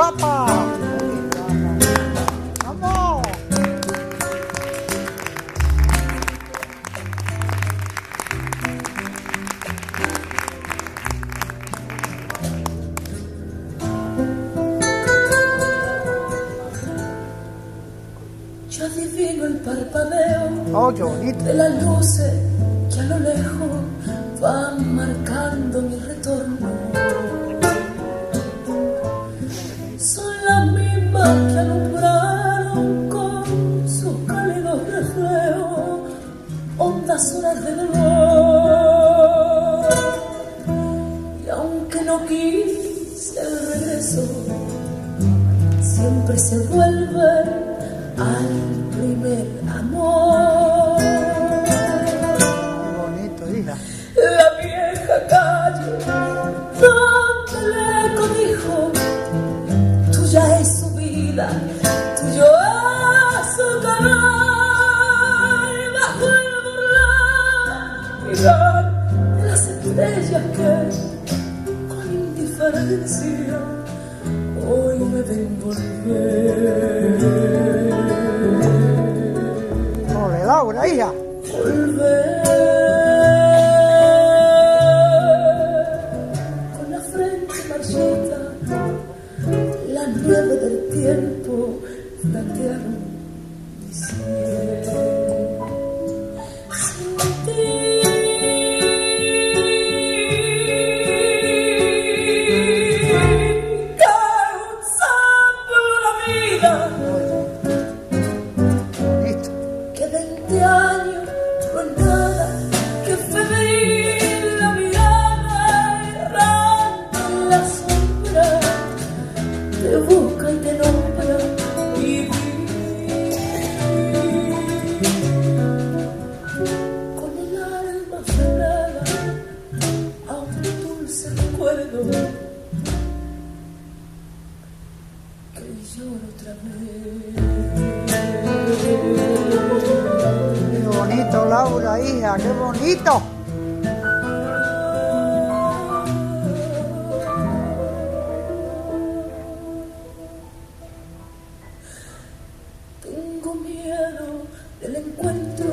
guapa. ¡Vamos! Yo adivino el parpadeo Oh, qué bonito. de las luces que a lo lejos van marcando mi retorno. Son las mismas que alumbraron con sus cálidos reflejos hondas horas de dolor. Y aunque no quise el regreso, siempre se vuelve al primer amor. Qué bonito, hija. La vieja calle donde el eco dijo: tuya es su vida, tuyo es su canal. Bajo el burlar mirar de las estrellas que con indiferencia hoy me ven volver. Ole, Laura, hija. Volver con la frente marchita, la nieve del tiempo platearon mi cielo. Sin ti causando la vida. Listo. Que 20 años no es nada, que febril la mirada errante en la sombra te busca y te nombra y con el alma aferrada a un dulce recuerdo que lloro otra vez. Qué bonito, Laura, hija. Qué bonito. Tengo miedo del encuentro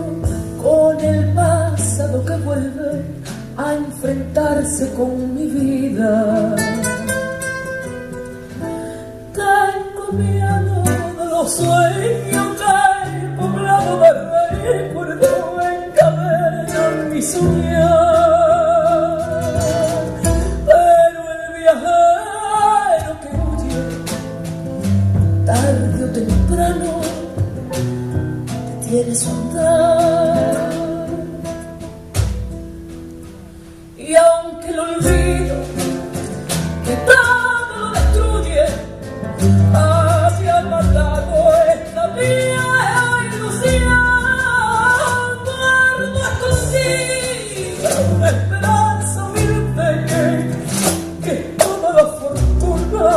con el pasado que vuelve a enfrentarse con mi vida. Tengo miedo de los sueños que hay poblado de recuerdo encadenan mi soñar. Pero el viajero que huye tarde o temprano detiene su andar. Y aunque el olvido que todo lo destruye hacia el pasado esta mía ilusión, guardo escondida una esperanza humilde que es toda la fortuna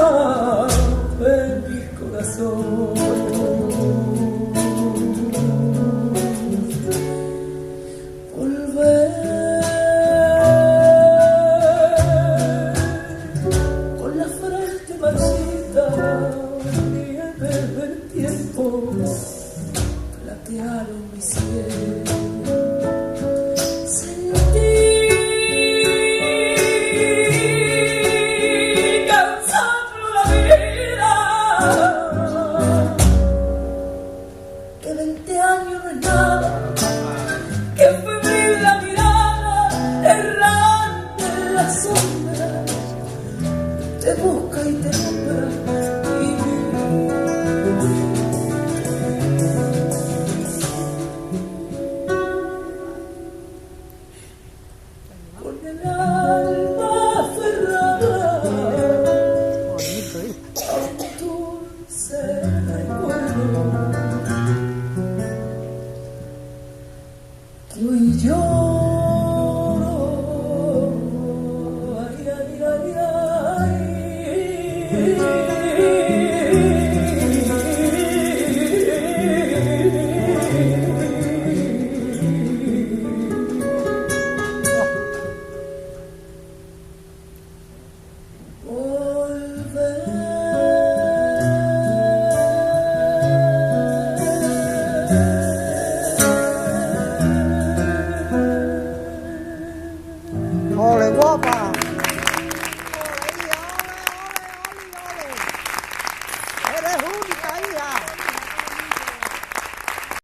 de mi corazón. Volver con la frente marchita, nieve del tiempo platearon mi cielo. Sentí cansando la vida, que 20 años no es nada, que febril la mirada errante en la sombra te busca y te nombra y con el alma aferrada Bonito, hija. a un dulce recuerdo que hoy yo